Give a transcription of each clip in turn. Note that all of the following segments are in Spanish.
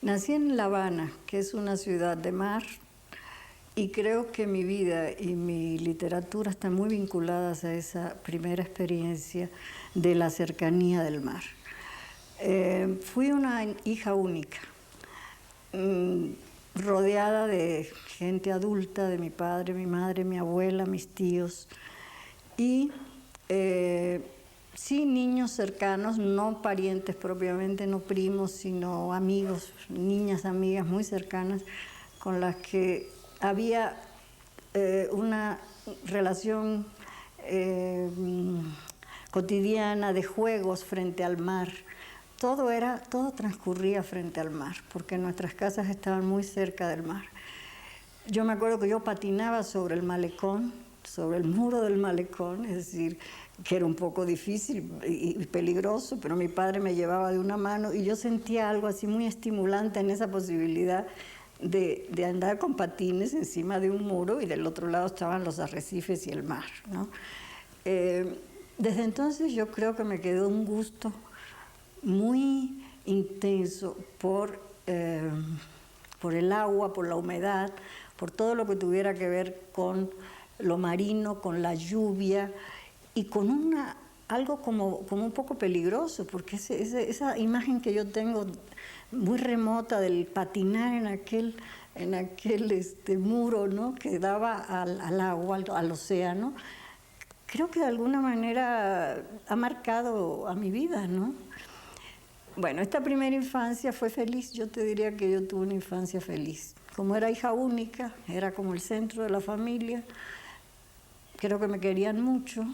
Nací en La Habana, que es una ciudad de mar, y creo que mi vida y mi literatura están muy vinculadas a esa primera experiencia de la cercanía del mar. Fui una hija única, rodeada de gente adulta, de mi padre, mi madre, mi abuela, mis tíos, y sí niños cercanos, no parientes propiamente, no primos, sino amigos, niñas amigas muy cercanas, con las que había una relación cotidiana de juegos frente al mar. Todo transcurría frente al mar, porque nuestras casas estaban muy cerca del mar. Yo me acuerdo que yo patinaba sobre el malecón, sobre el muro del malecón, es decir, que era un poco difícil y peligroso, pero mi padre me llevaba de una mano y yo sentía algo así muy estimulante en esa posibilidad de andar con patines encima de un muro y del otro lado estaban los arrecifes y el mar, ¿no? Desde entonces yo creo que me quedó un gusto muy intenso por el agua, por la humedad, por todo lo que tuviera que ver con lo marino, con la lluvia y con algo como un poco peligroso, porque esa imagen que yo tengo muy remota del patinar en aquel muro, ¿no?, que daba al agua, al océano, creo que de alguna manera ha marcado a mi vida, ¿no? Bueno, esta primera infancia fue feliz, yo te diría que yo tuve una infancia feliz. Como era hija única, era como el centro de la familia, creo que me querían mucho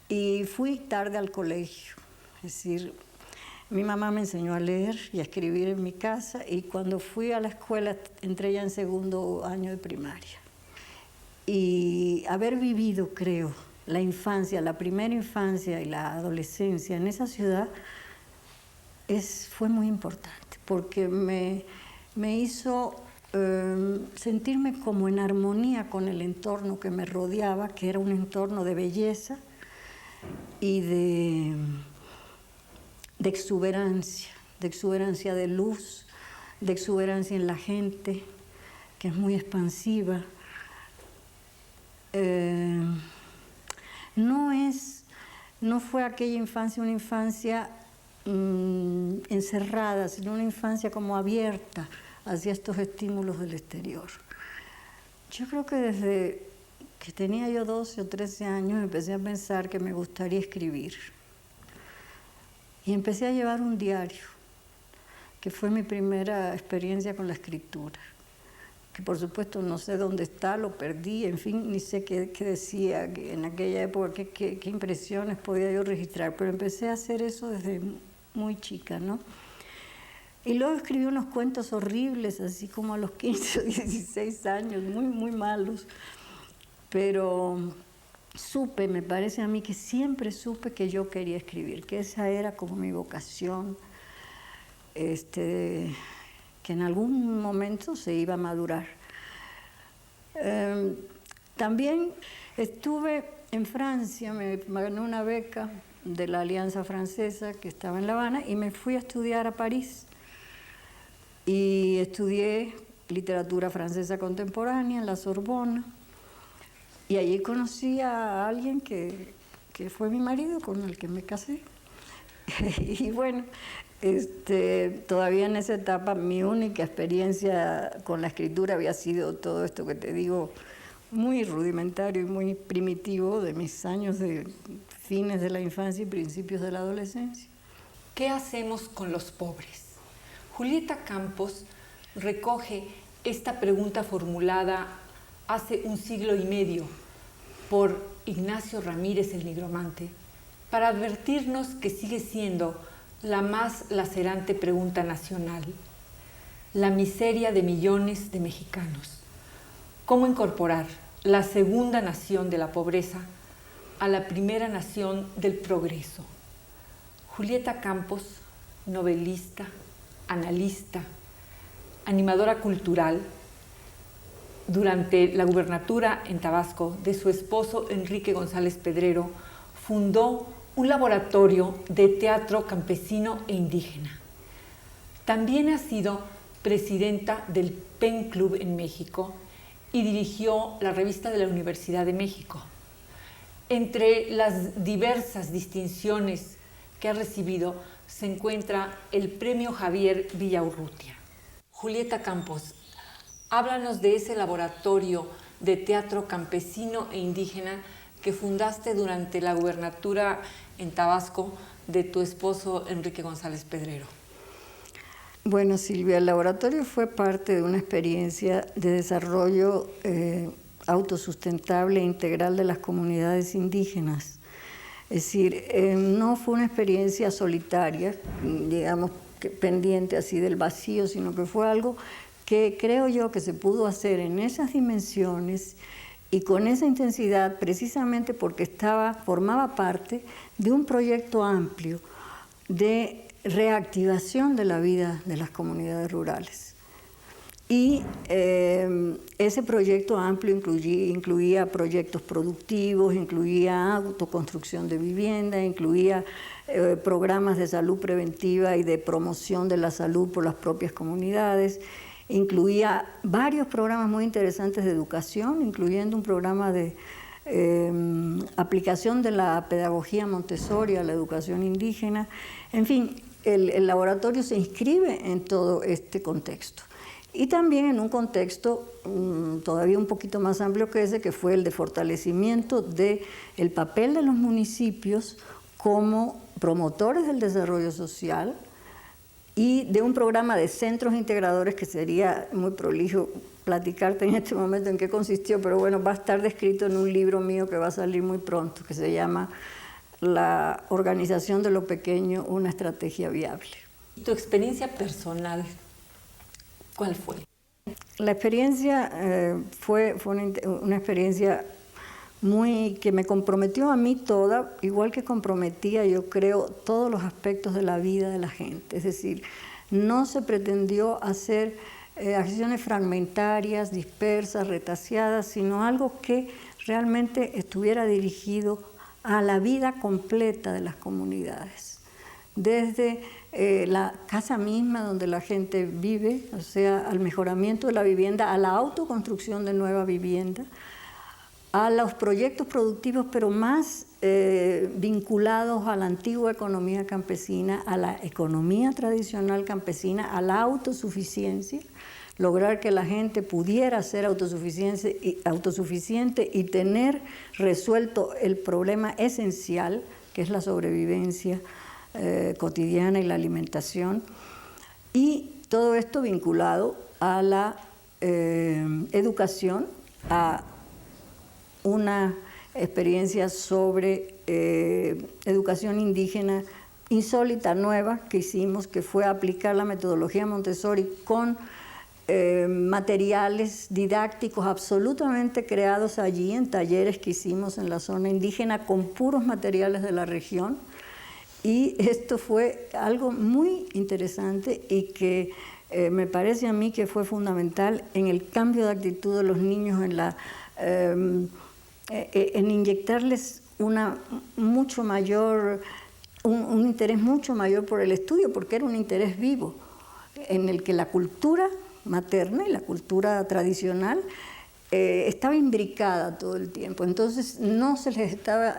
y fui tarde al colegio. Es decir, mi mamá me enseñó a leer y a escribir en mi casa y cuando fui a la escuela entré ya en segundo año de primaria. Y haber vivido, creo, la infancia, la primera infancia y la adolescencia en esa ciudad fue muy importante porque me hizo sentirme como en armonía con el entorno que me rodeaba, que era un entorno de belleza y de exuberancia de luz, de exuberancia en la gente, que es muy expansiva. No fue aquella infancia una infancia encerrada, sino una infancia como abierta hacia estos estímulos del exterior. Yo creo que desde que tenía yo 12 o 13 años empecé a pensar que me gustaría escribir. Y empecé a llevar un diario, que fue mi primera experiencia con la escritura. Que por supuesto no sé dónde está, lo perdí, en fin, ni sé qué decía en aquella época, qué impresiones podía yo registrar, pero empecé a hacer eso desde muy chica, ¿no? Y luego escribí unos cuentos horribles, así como a los 15 o 16 años, muy, muy malos. Pero me parece a mí que siempre supe que yo quería escribir, que esa era como mi vocación, que en algún momento se iba a madurar. También estuve en Francia, me gané una beca de la Alianza Francesa que estaba en La Habana y me fui a estudiar a París. Y estudié literatura francesa contemporánea en la Sorbona. Y allí conocí a alguien que fue mi marido, con el que me casé. Y bueno, todavía en esa etapa mi única experiencia con la escritura había sido todo esto que te digo, muy rudimentario y muy primitivo de mis años de fines de la infancia y principios de la adolescencia. ¿Qué hacemos con los pobres? Julieta Campos recoge esta pregunta formulada hace un siglo y medio por Ignacio Ramírez el Nigromante para advertirnos que sigue siendo la más lacerante pregunta nacional, la miseria de millones de mexicanos. ¿Cómo incorporar la segunda nación de la pobreza a la primera nación del progreso? Julieta Campos, novelista, analista, animadora cultural, durante la gubernatura en Tabasco de su esposo Enrique González Pedrero, fundó un laboratorio de teatro campesino e indígena. También ha sido presidenta del PEN Club en México y dirigió la revista de la Universidad de México. Entre las diversas distinciones que ha recibido se encuentra el Premio Javier Villaurrutia. Julieta Campos, háblanos de ese laboratorio de teatro campesino e indígena que fundaste durante la gubernatura en Tabasco de tu esposo Enrique González Pedrero. Bueno, Silvia, el laboratorio fue parte de una experiencia de desarrollo autosustentable e integral de las comunidades indígenas. Es decir, no fue una experiencia solitaria, digamos, pendiente así del vacío, sino que fue algo que creo yo que se pudo hacer en esas dimensiones y con esa intensidad precisamente porque formaba parte de un proyecto amplio de reactivación de la vida de las comunidades rurales. Y ese proyecto amplio incluía proyectos productivos, incluía autoconstrucción de vivienda, incluía programas de salud preventiva y de promoción de la salud por las propias comunidades, incluía varios programas muy interesantes de educación, incluyendo un programa de aplicación de la pedagogía Montessori a la educación indígena. En fin, el laboratorio se inscribe en todo este contexto. Y también en un contexto todavía un poquito más amplio que ese, que fue el de fortalecimiento del papel de los municipios como promotores del desarrollo social y de un programa de centros integradores que sería muy prolijo platicarte en este momento en qué consistió, pero bueno, va a estar descrito en un libro mío que va a salir muy pronto, que se llama La organización de lo pequeño, una estrategia viable. ¿Tu experiencia personal cuál fue? La experiencia fue una experiencia que me comprometió a mí toda, igual que comprometía, yo creo, todos los aspectos de la vida de la gente. Es decir, no se pretendió hacer acciones fragmentarias, dispersas, retaseadas, sino algo que realmente estuviera dirigido a la vida completa de las comunidades. Desde la casa misma donde la gente vive, o sea, al mejoramiento de la vivienda, a la autoconstrucción de nueva vivienda, a los proyectos productivos, pero más vinculados a la antigua economía campesina, a la economía tradicional campesina, a la autosuficiencia, lograr que la gente pudiera ser autosuficiente y tener resuelto el problema esencial, que es la sobrevivencia cotidiana y la alimentación, y todo esto vinculado a la educación, a una experiencia sobre educación indígena insólita, nueva, que hicimos, que fue aplicar la metodología Montessori con materiales didácticos absolutamente creados allí en talleres que hicimos en la zona indígena con puros materiales de la región. Y esto fue algo muy interesante y que me parece a mí que fue fundamental en el cambio de actitud de los niños, en inyectarles un interés mucho mayor por el estudio, porque era un interés vivo, en el que la cultura materna y la cultura tradicional estaba imbricada todo el tiempo. Entonces no se les estaba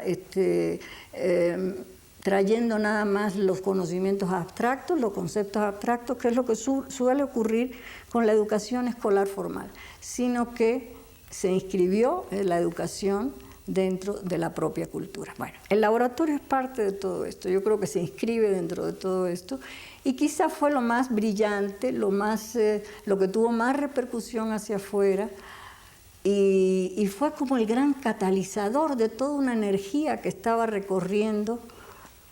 trayendo nada más los conocimientos abstractos, los conceptos abstractos, que es lo que suele ocurrir con la educación escolar formal, sino que se inscribió en la educación dentro de la propia cultura. Bueno, el laboratorio es parte de todo esto, yo creo que se inscribe dentro de todo esto y quizá fue lo más brillante, lo que tuvo más repercusión hacia afuera y fue como el gran catalizador de toda una energía que estaba recorriendo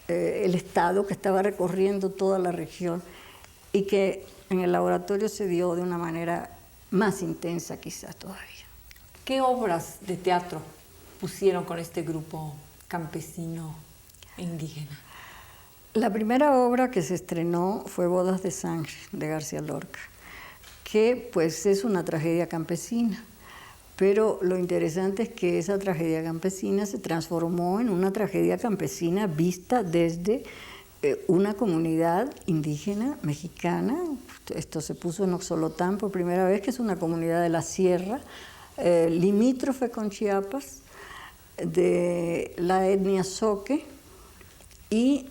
el Estado, que estaba recorriendo toda la región y que en el laboratorio se dio de una manera más intensa quizás todavía. ¿Qué obras de teatro pusieron con este grupo campesino e indígena? La primera obra que se estrenó fue Bodas de Sangre, de García Lorca, que pues es una tragedia campesina, pero lo interesante es que esa tragedia campesina se transformó en una tragedia campesina vista desde una comunidad indígena mexicana. Esto se puso en Oxolotán por primera vez, que es una comunidad de la sierra, limítrofe con Chiapas, de la etnia Zoque, y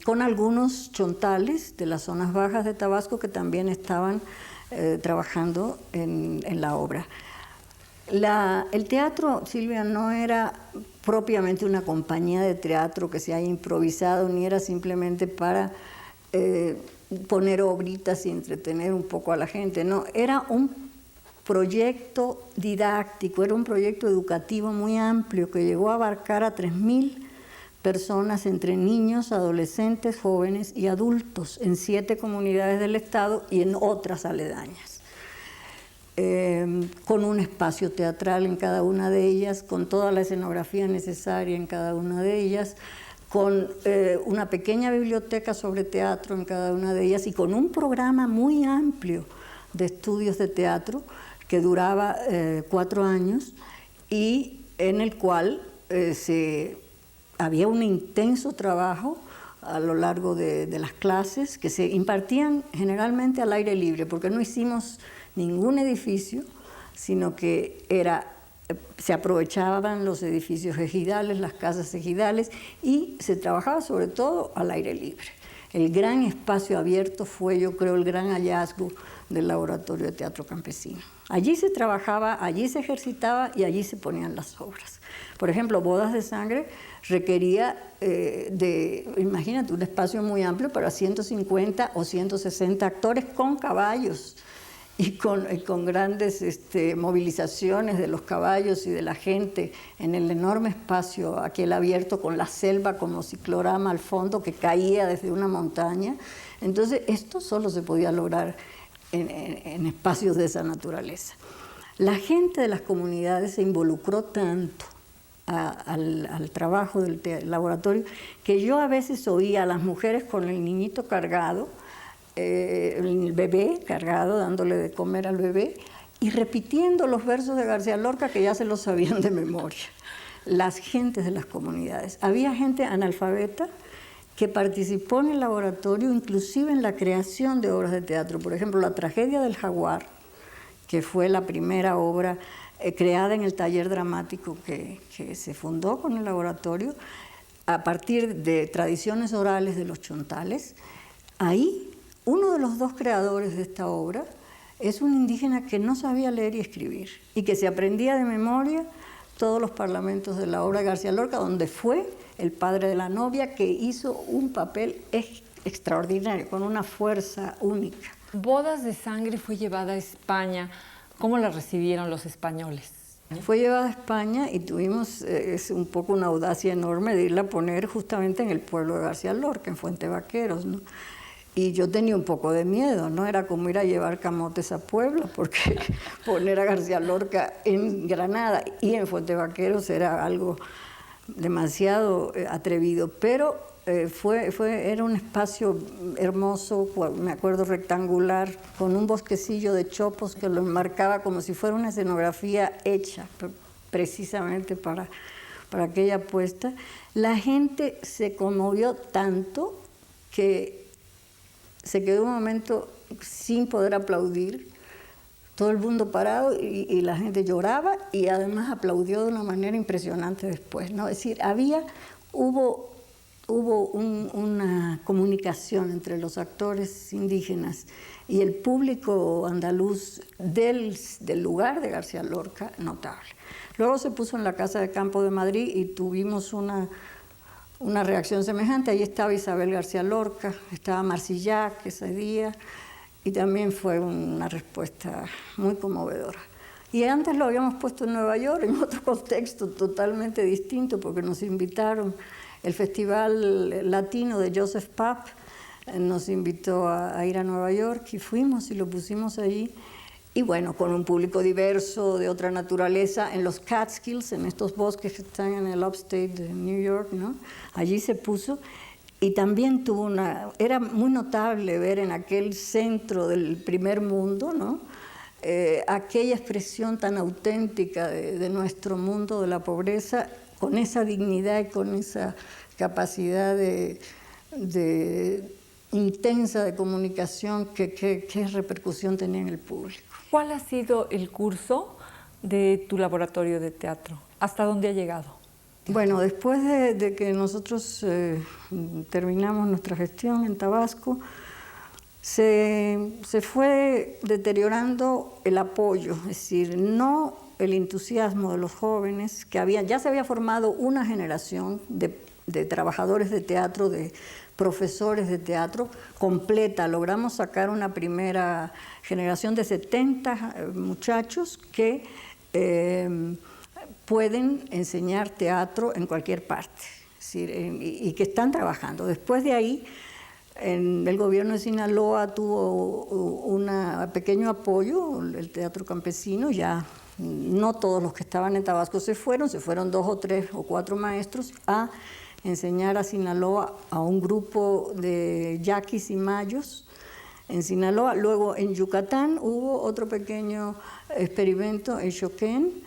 con algunos chontales de las zonas bajas de Tabasco que también estaban trabajando en la obra. El teatro, Silvia, no era propiamente una compañía de teatro que se haya improvisado, ni era simplemente para poner obritas y entretener un poco a la gente. No, era un proyecto didáctico, era un proyecto educativo muy amplio que llegó a abarcar a 3.000 personas entre niños, adolescentes, jóvenes y adultos en 7 comunidades del estado y en otras aledañas. Con un espacio teatral en cada una de ellas, con toda la escenografía necesaria en cada una de ellas, con una pequeña biblioteca sobre teatro en cada una de ellas y con un programa muy amplio de estudios de teatro que duraba 4 años y en el cual había un intenso trabajo a lo largo de las clases que se impartían generalmente al aire libre, porque no hicimos ningún edificio, sino que se aprovechaban los edificios ejidales, las casas ejidales, y se trabajaba sobre todo al aire libre. El gran espacio abierto fue, yo creo, el gran hallazgo del Laboratorio de Teatro Campesino. Allí se trabajaba, allí se ejercitaba y allí se ponían las obras. Por ejemplo, Bodas de Sangre requería imagínate, un espacio muy amplio para 150 o 160 actores con caballos y con grandes movilizaciones de los caballos y de la gente en el enorme espacio aquel abierto con la selva como ciclorama al fondo que caía desde una montaña. Entonces esto solo se podía lograr en espacios de esa naturaleza. La gente de las comunidades se involucró tanto al trabajo del laboratorio que yo a veces oía a las mujeres con el niñito cargado, el bebé cargado, dándole de comer al bebé y repitiendo los versos de García Lorca que ya se los sabían de memoria. Las gentes de las comunidades. Había gente analfabeta que participó en el laboratorio, inclusive en la creación de obras de teatro. Por ejemplo, La Tragedia del Jaguar, que fue la primera obra creada en el taller dramático que se fundó con el laboratorio, a partir de tradiciones orales de los chontales. Ahí, uno de los 2 creadores de esta obra es un indígena que no sabía leer y escribir y que se aprendía de memoria todos los parlamentos de la obra de García Lorca, donde fue el padre de la novia, que hizo un papel extraordinario, con una fuerza única. Bodas de Sangre fue llevada a España. ¿Cómo la recibieron los españoles? Fue llevada a España y tuvimos un poco una audacia enorme de irla a poner justamente en el pueblo de García Lorca, en Fuente Vaqueros, ¿no? Y yo tenía un poco de miedo, ¿no? Era como ir a llevar camotes a Puebla, porque poner a García Lorca en Granada y en Fuente Vaqueros era algo demasiado atrevido, pero era un espacio hermoso, me acuerdo, rectangular, con un bosquecillo de chopos que lo enmarcaba como si fuera una escenografía hecha precisamente para aquella puesta. La gente se conmovió tanto que se quedó un momento sin poder aplaudir, todo el mundo parado y la gente lloraba y además aplaudió de una manera impresionante después, ¿no? Es decir, hubo una comunicación entre los actores indígenas y el público andaluz del lugar de García Lorca notable. Luego se puso en la Casa de Campo de Madrid y tuvimos una reacción semejante. Ahí estaba Isabel García Lorca, estaba Marsillac ese día, y también fue una respuesta muy conmovedora. Y antes lo habíamos puesto en Nueva York, en otro contexto totalmente distinto, porque nos invitaron, el Festival Latino de Joseph Papp nos invitó a ir a Nueva York y fuimos y lo pusimos allí. Y bueno, con un público diverso, de otra naturaleza, en los Catskills, en estos bosques que están en el upstate de New York, ¿no? Allí se puso. Y también era muy notable ver en aquel centro del primer mundo, ¿no? Aquella expresión tan auténtica de nuestro mundo de la pobreza, con esa dignidad y con esa capacidad de intensa de comunicación, qué repercusión tenía en el público. ¿Cuál ha sido el curso de tu laboratorio de teatro? ¿Hasta dónde ha llegado? Bueno, después de que nosotros terminamos nuestra gestión en Tabasco, se fue deteriorando el apoyo, es decir, no el entusiasmo de los jóvenes, que ya se había formado una generación de trabajadores de teatro, de profesores de teatro completa. Logramos sacar una primera generación de 70 muchachos que pueden enseñar teatro en cualquier parte, es decir, y que están trabajando. Después de ahí, el gobierno de Sinaloa tuvo un pequeño apoyo, el teatro campesino. Ya no todos los que estaban en Tabasco se fueron 2 o 3 o 4 maestros a enseñar a Sinaloa a un grupo de yaquis y mayos en Sinaloa. Luego en Yucatán hubo otro pequeño experimento en Choquén,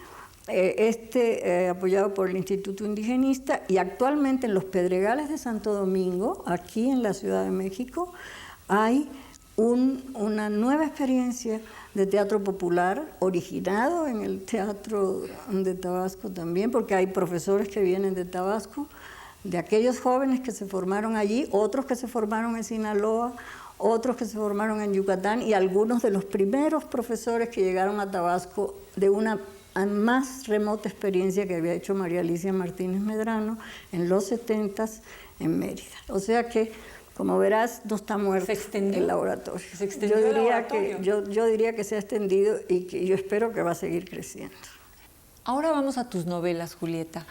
apoyado por el Instituto Indigenista, y actualmente en los Pedregales de Santo Domingo, aquí en la Ciudad de México, hay una nueva experiencia de teatro popular originado en el teatro de Tabasco también, porque hay profesores que vienen de Tabasco, de aquellos jóvenes que se formaron allí, otros que se formaron en Sinaloa, otros que se formaron en Yucatán, y algunos de los primeros profesores que llegaron a Tabasco de una más remota experiencia que había hecho María Alicia Martínez Medrano en los 70s en Mérida. O sea que, como verás, no está muerto el laboratorio. ¿Se extendió el laboratorio? Yo diría que se ha extendido y que yo espero que va a seguir creciendo. Ahora vamos a tus novelas, Julieta.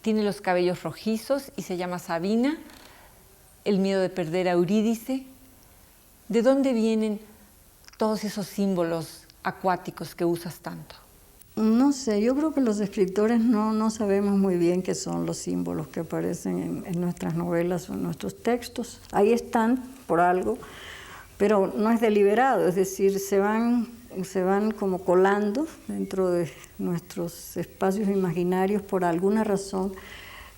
Tiene los cabellos rojizos y se llama Sabina, El miedo de perder a Eurídice. ¿De dónde vienen todos esos símbolos acuáticos que usas tanto? No sé, yo creo que los escritores no sabemos muy bien qué son los símbolos que aparecen en nuestras novelas o en nuestros textos. Ahí están por algo, pero no es deliberado, es decir, se van como colando dentro de nuestros espacios imaginarios por alguna razón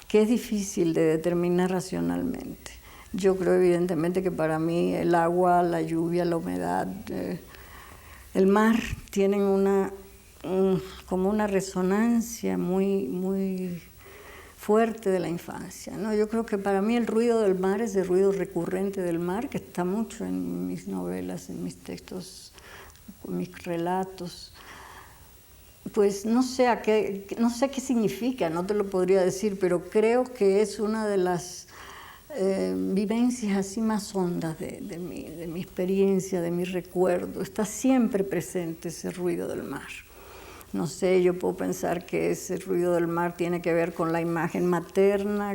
que es difícil de determinar racionalmente. Yo creo evidentemente que para mí el agua, la lluvia, la humedad, el mar tienen como una resonancia muy fuerte de la infancia, ¿no? Yo creo que para mí el ruido del mar es el ruido recurrente del mar, que está mucho en mis novelas, en mis textos, en mis relatos. Pues no sé qué significa, no te lo podría decir, pero creo que es una de las vivencias así más hondas de mi experiencia, de mi recuerdo. Está siempre presente ese ruido del mar. No sé, yo puedo pensar que ese ruido del mar tiene que ver con la imagen materna.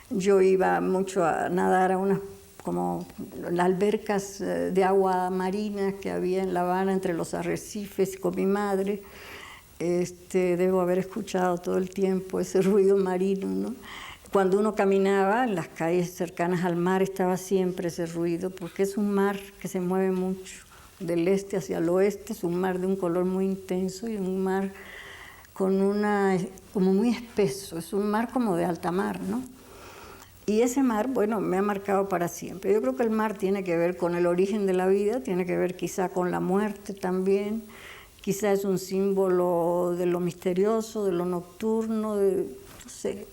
Yo iba mucho a nadar a como las albercas de agua marina que había en La Habana entre los arrecifes con mi madre. Debo haber escuchado todo el tiempo ese ruido marino, ¿no? Cuando uno caminaba en las calles cercanas al mar estaba siempre ese ruido, porque es un mar que se mueve mucho. Del este hacia el oeste, es un mar de un color muy intenso y un mar como muy espeso, es un mar como de alta mar, ¿no? Y ese mar, bueno, me ha marcado para siempre. Yo creo que el mar tiene que ver con el origen de la vida, tiene que ver quizá con la muerte también, quizá es un símbolo de lo misterioso, de lo nocturno, no sé.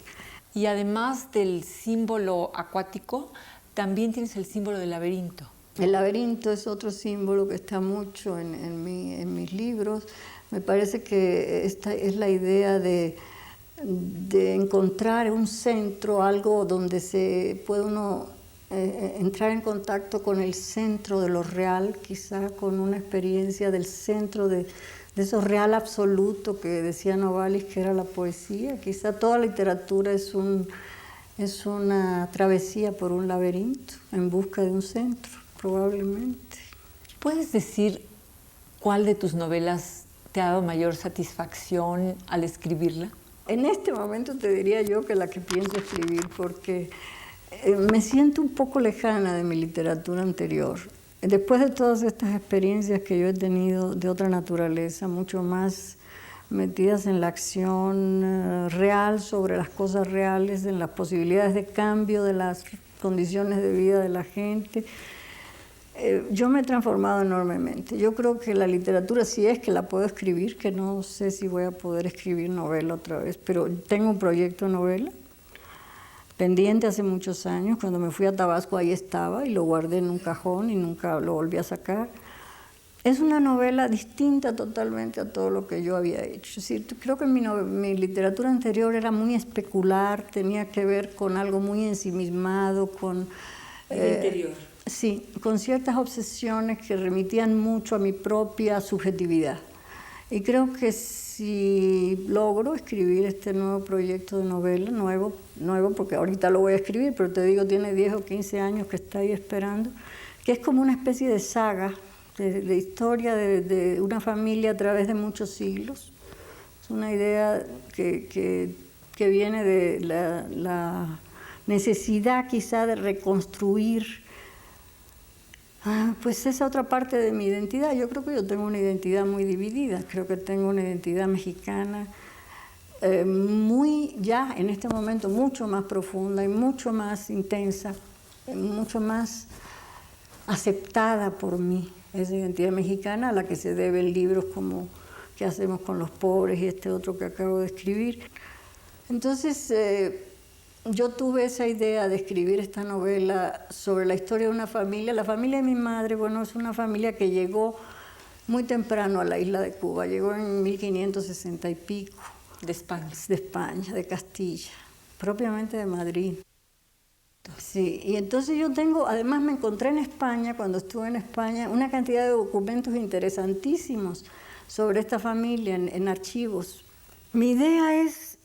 Y además del símbolo acuático, también tienes el símbolo del laberinto. El laberinto es otro símbolo que está mucho en mis libros. Me parece que esta es la idea de encontrar un centro, algo donde se puede uno entrar en contacto con el centro de lo real, quizá con una experiencia del centro de eso real absoluto que decía Novalis que era la poesía. Quizá toda literatura es una travesía por un laberinto en busca de un centro. Probablemente. ¿Puedes decir cuál de tus novelas te ha dado mayor satisfacción al escribirla? En este momento te diría yo que la que pienso escribir, porque me siento un poco lejana de mi literatura anterior. Después de todas estas experiencias que yo he tenido de otra naturaleza, mucho más metidas en la acción real sobre las cosas reales, en las posibilidades de cambio de las condiciones de vida de la gente. Yo me he transformado enormemente. Yo creo que la literatura, si es que la puedo escribir, que no sé si voy a poder escribir novela otra vez, pero tengo un proyecto de novela pendiente hace muchos años. Cuando me fui a Tabasco ahí estaba y lo guardé en un cajón y nunca lo volví a sacar. Es una novela distinta totalmente a todo lo que yo había hecho. Es decir, creo que mi literatura anterior era muy especular, tenía que ver con algo muy ensimismado, con... el interior. Sí, con ciertas obsesiones que remitían mucho a mi propia subjetividad. Y creo que si logro escribir este nuevo proyecto de novela, nuevo porque ahorita lo voy a escribir, pero te digo, tiene 10 o 15 años que está ahí esperando, que es como una especie de saga, de historia de una familia a través de muchos siglos. Es una idea que viene de la necesidad quizá de reconstruir pues esa otra parte de mi identidad. Yo creo que yo tengo una identidad muy dividida. Creo que tengo una identidad mexicana muy, ya en este momento, mucho más profunda y mucho más intensa, mucho más aceptada por mí. Esa identidad mexicana a la que se deben libros como ¿Qué hacemos con los pobres? Y este otro que acabo de escribir. Entonces, yo tuve esa idea de escribir esta novela sobre la historia de una familia. La familia de mi madre, bueno, es una familia que llegó muy temprano a la isla de Cuba. Llegó en 1560 y pico. De España. De España, de Castilla, propiamente de Madrid. Sí, y entonces yo además me encontré en España, cuando estuve en España, una cantidad de documentos interesantísimos sobre esta familia en archivos. Mi idea es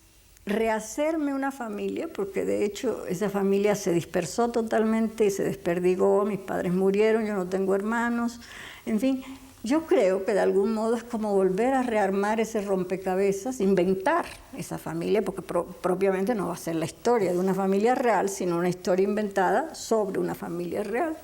rehacerme una familia, porque de hecho esa familia se dispersó totalmente y se desperdigó, mis padres murieron, yo no tengo hermanos, en fin, yo creo que de algún modo es como volver a rearmar ese rompecabezas, inventar esa familia, porque propiamente no va a ser la historia de una familia real, sino una historia inventada sobre una familia real.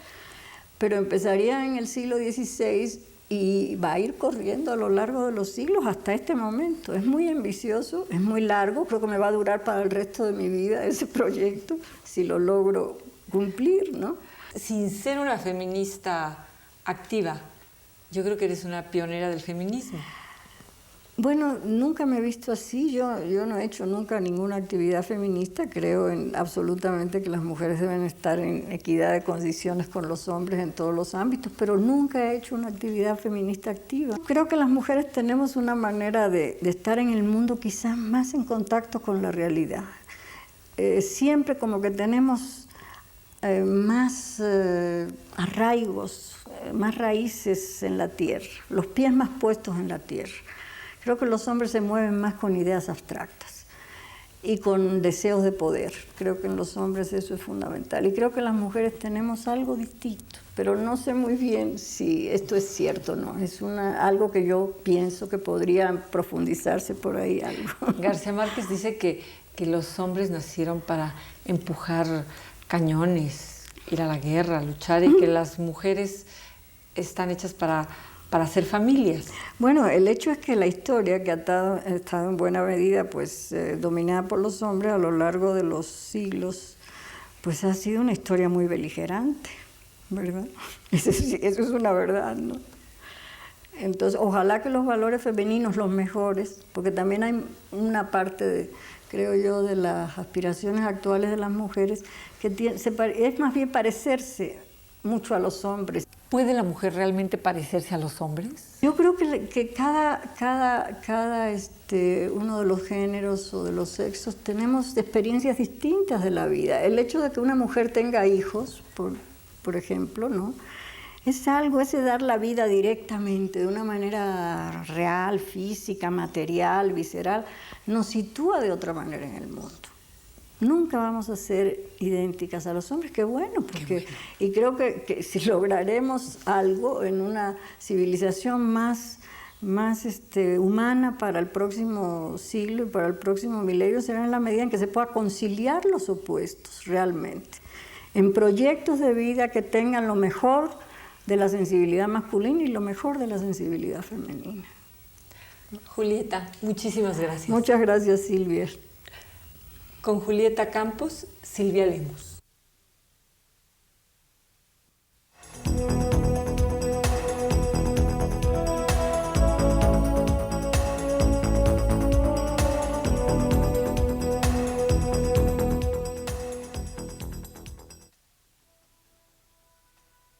Pero empezaría en el siglo XVI y va a ir corriendo a lo largo de los siglos hasta este momento. Es muy ambicioso, es muy largo, creo que me va a durar para el resto de mi vida ese proyecto, si lo logro cumplir, ¿no? Sin ser una feminista activa, yo creo que eres una pionera del feminismo. Bueno, nunca me he visto así. Yo no he hecho nunca ninguna actividad feminista. Creo absolutamente que las mujeres deben estar en equidad de condiciones con los hombres en todos los ámbitos, pero nunca he hecho una actividad feminista activa. Creo que las mujeres tenemos una manera de estar en el mundo quizás más en contacto con la realidad. Siempre como que tenemos más arraigos, más raíces en la tierra, los pies más puestos en la tierra. Creo que los hombres se mueven más con ideas abstractas y con deseos de poder. Creo que en los hombres eso es fundamental. Y creo que las mujeres tenemos algo distinto, pero no sé muy bien si esto es cierto o no. Es algo que yo pienso que podría profundizarse por ahí algo. García Márquez dice que los hombres nacieron para empujar cañones, ir a la guerra, luchar, y que las mujeres están hechas para hacer familias. Bueno, el hecho es que la historia, que ha estado en buena medida pues, dominada por los hombres a lo largo de los siglos, pues ha sido una historia muy beligerante, ¿verdad? Eso es una verdad, ¿no? Entonces, ojalá que los valores femeninos, los mejores, porque también hay una parte, creo yo, de las aspiraciones actuales de las mujeres, que es más bien parecerse mucho a los hombres. ¿Puede la mujer realmente parecerse a los hombres? Yo creo que cada uno de los géneros o de los sexos tenemos experiencias distintas de la vida. El hecho de que una mujer tenga hijos, por ejemplo, ¿no? Es algo, ese dar la vida directamente, de una manera real, física, material, visceral, nos sitúa de otra manera en el mundo. Nunca vamos a ser idénticas a los hombres, qué bueno, porque y creo que si lograremos algo en una civilización más humana para el próximo siglo y para el próximo milenio, será en la medida en que se pueda conciliar los opuestos realmente, en proyectos de vida que tengan lo mejor de la sensibilidad masculina y lo mejor de la sensibilidad femenina. Julieta, muchísimas gracias. Muchas gracias, Silvia. Con Julieta Campos, Silvia Lemus.